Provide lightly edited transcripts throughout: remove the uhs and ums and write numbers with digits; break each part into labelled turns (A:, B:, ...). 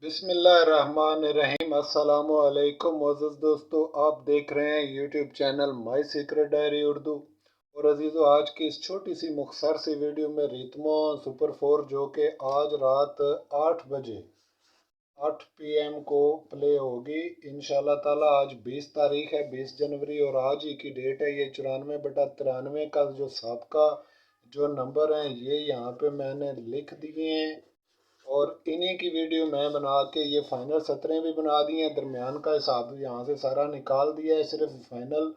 A: बिस्मिल्लाहिर्रहमानिर्रहीम। अस्सलामुअलैकुम मोअज़्ज़ज़ दोस्तों, आप देख रहे हैं YouTube channel my secret diary Urdu. और अजीज़ों, आज की इस छोटी सी मुख्तसर सी वीडियो में रितमो सुपर 4 जो कि आज रात 8 बजे 8 PM को प्ले होगी इंशाल्लाह ताला। आज 20 तारीख है, 20 जनवरी, और आज ही की डेट है। ये 94/93 का जो सबका जो नंबर हैं ये यहाँ पे मैंने लिख दिए हैं, और इन्हीं की वीडियो मैं बना के ये फाइनल 17 भी बना दिए हैं। दरमियान का हिसाब यहाँ से सारा निकाल दिया है, सिर्फ फाइनल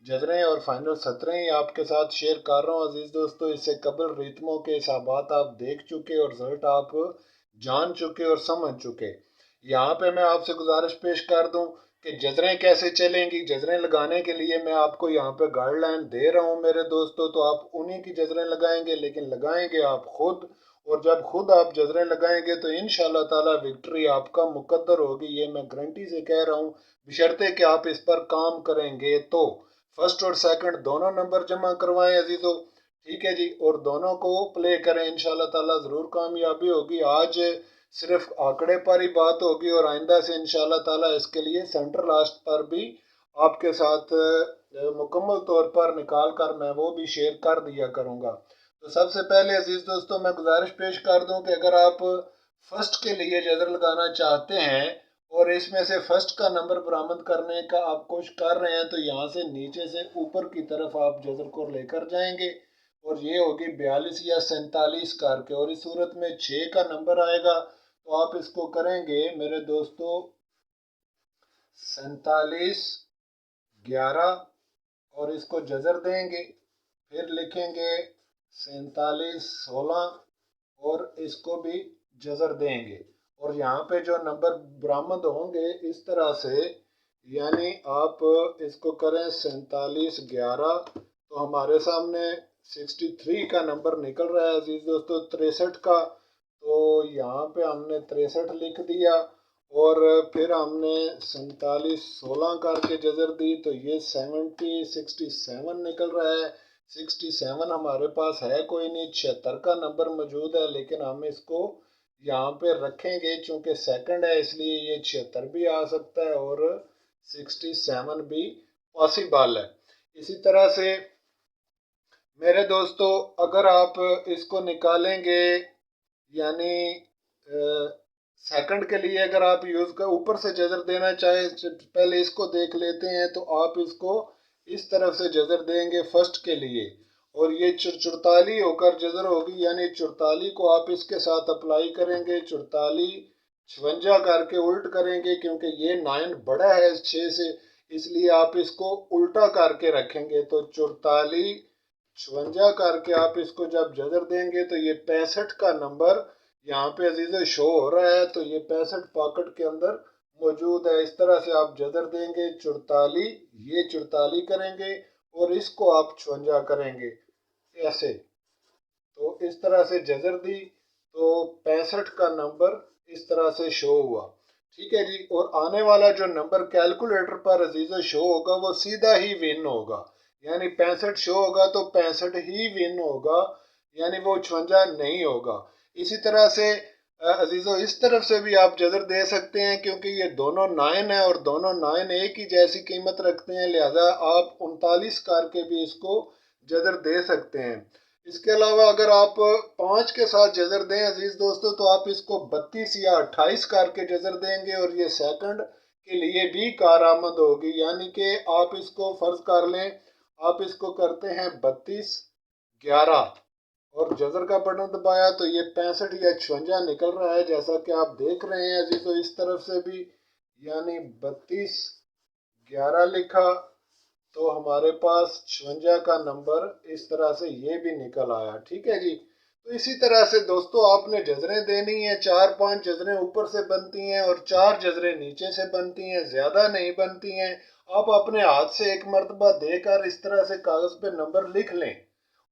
A: जजरें और फाइनल 17 ही आपके साथ शेयर कर रहा हूँ। अजीज़ दोस्तों, इससे कबल रितमों के हिसाबात आप देख चुके और रिजल्ट आप जान चुके और समझ चुके। यहाँ पे मैं आपसे गुजारिश पेश कर दूँ कि जजरें कैसे चलेंगी। जजरें लगाने के लिए मैं आपको यहाँ पे गाइडलाइन दे रहा हूँ मेरे दोस्तों, तो आप उन्हीं की जजरें लगाएंगे, लेकिन लगाएंगे आप खुद। और जब खुद आप जजरें लगाएंगे तो इंशाल्लाह ताला विक्ट्री आपका मुकद्दर होगी, ये मैं गारंटी से कह रहा हूँ, बशर्ते कि आप इस पर काम करेंगे। तो फर्स्ट और सेकंड दोनों नंबर जमा करवाएं अजीजों, ठीक है जी, और दोनों को प्ले करें, इंशाल्लाह ताला ज़रूर कामयाबी होगी। आज सिर्फ आंकड़े पर ही बात होगी, और आइंदा से इंशाल्लाह ताला इसके लिए सेंटर लास्ट पर भी आपके साथ मुकम्मल तौर पर निकाल कर मैं वो भी शेयर कर दिया करूँगा। तो सबसे पहले अजीज दोस्तों, मैं गुजारिश पेश कर दूं कि अगर आप फर्स्ट के लिए जजर लगाना चाहते हैं और इसमें से फर्स्ट का नंबर बरामद करने का आप कोशिश कर रहे हैं, तो यहाँ से नीचे से ऊपर की तरफ आप जजर को लेकर जाएंगे, और ये होगी 42 या 47 करके, और इस सूरत में 6 का नंबर आएगा। तो आप इसको करेंगे मेरे दोस्तों 47 11, और इसको जजर देंगे, फिर लिखेंगे 47 16, और इसको भी जजर देंगे। और यहाँ पे जो नंबर बरामद होंगे इस तरह से, यानी आप इसको करें 47 11, तो हमारे सामने 63 का नंबर निकल रहा है अजीज दोस्तों, 63 का। तो यहाँ पे हमने 63 लिख दिया, और फिर हमने 47 16 करके जजर दी, तो ये 67 निकल रहा है। 67 हमारे पास है कोई नहीं, 76 का नंबर मौजूद है, लेकिन हम इसको यहाँ पे रखेंगे चूंकि सेकंड है, इसलिए ये 76 भी आ सकता है और 67 भी पॉसिबल है। इसी तरह से मेरे दोस्तों, अगर आप इसको निकालेंगे, यानी सेकंड के लिए अगर आप यूज कर ऊपर से जजर देना चाहे, पहले इसको देख लेते हैं, तो आप इसको इस तरफ से जजर देंगे फर्स्ट के लिए, और ये 44 होकर जजर होगी, यानी 44 को आप इसके साथ अप्लाई करेंगे, 44 56 करके उल्ट करेंगे, क्योंकि ये 9 बड़ा है 6 से, इसलिए आप इसको उल्टा करके रखेंगे। तो 44 56 करके आप इसको जब जजर देंगे, तो ये 65 का नंबर यहाँ पे अजीज़ शो हो रहा है, तो ये 65 पॉकेट के अंदर मौजूद है। इस तरह से आप जजर देंगे 44, ये 44 करेंगे, और इसको आप 56 करेंगे ऐसे। तो इस तरह से जजर दी, तो 65 का नंबर इस तरह से शो हुआ, ठीक है जी। और आने वाला जो नंबर कैलकुलेटर पर अजीज़ शो होगा वो सीधा ही विन होगा, यानी 65 शो होगा तो 65 ही विन होगा, यानी वो 56 नहीं होगा। इसी तरह से अजीज़ों, इस तरफ से भी आप जजर दे सकते हैं, क्योंकि ये दोनों 9 है और दोनों 9 एक ही जैसी कीमत रखते हैं, लिहाजा आप 39 करके भी इसको जजर दे सकते हैं। इसके अलावा अगर आप 5 के साथ जजर दें अजीज दोस्तों, तो आप इसको 32 या 28 करके जजर देंगे, और ये सेकंड के लिए भी कारआमद होगी, यानी कि आप इसको फर्ज कर लें, आप इसको करते हैं 32 11 और जजर का बटन दबाया, तो ये 65 या 56 निकल रहा है, जैसा कि आप देख रहे हैं अजीजों। इस तरफ से भी यानी 32 11 लिखा, तो हमारे पास 56 का नंबर इस तरह से ये भी निकल आया, ठीक है जी। तो इसी तरह से दोस्तों आपने जजरें देनी है, 4-5 जजरें ऊपर से बनती हैं और 4 जजरें नीचे से बनती हैं, ज्यादा नहीं बनती हैं। आप अपने हाथ से एक मरतबा देकर इस तरह से कागज पे नंबर लिख लें,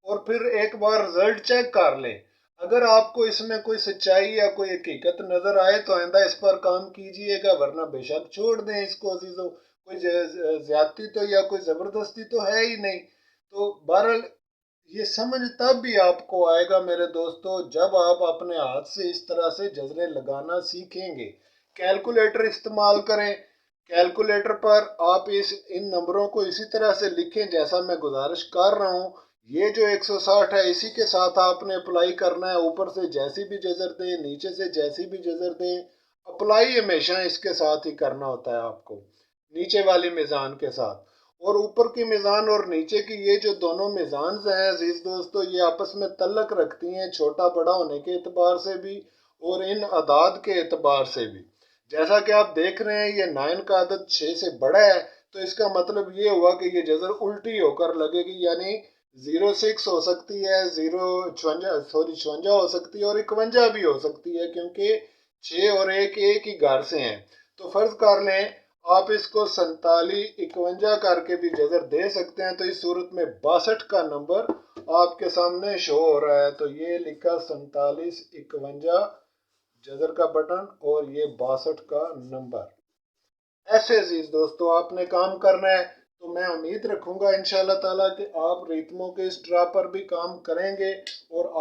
A: और फिर एक बार रिजल्ट चेक कर लें। अगर आपको इसमें कोई सच्चाई या कोई हकीकत नजर आए तो आइंदा इस पर काम कीजिएगा, वरना बेशक छोड़ दें इसको अजीजों। कोई ज्यादती तो या कोई जबरदस्ती तो है ही नहीं। तो बहरहाल ये समझ तब भी आपको आएगा मेरे दोस्तों, जब आप अपने हाथ से इस तरह से जजरें लगाना सीखेंगे, कैलकुलेटर इस्तेमाल करें। कैलकुलेटर पर आप इन नंबरों को इसी तरह से लिखें जैसा मैं गुजारिश कर रहा हूँ। ये जो 160 है इसी के साथ आपने अप्लाई करना है। ऊपर से जैसी भी जजर दें, नीचे से जैसी भी जजर दें, अप्लाई हमेशा इसके साथ ही करना होता है आपको, नीचे वाली मीज़ान के साथ। और ऊपर की मीज़ान और नीचे की ये जो दोनों मीज़ान हैं अजीज दोस्तों, ये आपस में तल्लक रखती हैं छोटा बड़ा होने के एतबार से भी और इन अदाद के एतबार से भी। जैसा कि आप देख रहे हैं ये 9 का अदद 6 से बड़ा है, तो इसका मतलब ये हुआ कि ये जजर उल्टी होकर लगेगी, यानी 06 हो सकती है, 56 हो सकती है और 51 भी हो सकती है, क्योंकि 6 और 1 एक ही घर से हैं। तो फर्ज कर लें आप इसको 47 51 करके भी जजर दे सकते हैं। तो इस सूरत में 62 का नंबर आपके सामने शो हो रहा है। तो ये लिखा 47 51 जजर का बटन और ये 62 का नंबर। ऐसे अजीज दोस्तों आपने काम करना है। तो मैं उम्मीद रखूंगा इंशाल्लाह ताला कि आप रितमों के इस ड्रा पर भी काम करेंगे। और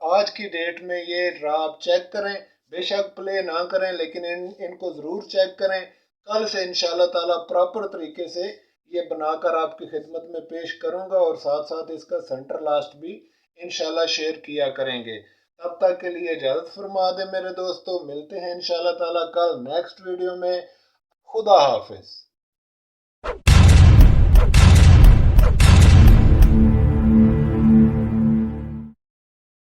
A: आज की डेट में ये ड्रा आप चेक करें, बेशक प्ले ना करें लेकिन इनको ज़रूर चेक करें। कल से इंशाल्लाह ताला प्रॉपर तरीके से ये बनाकर आपकी खिदमत में पेश करूंगा और साथ साथ इसका सेंटर लास्ट भी इंशाल्लाह शेयर किया करेंगे। तब तक के लिए इजाज़त फरमा दें मेरे दोस्तों, मिलते हैं इंशाल्लाह ताला कल नेक्स्ट वीडियो में। खुदा हाफिज।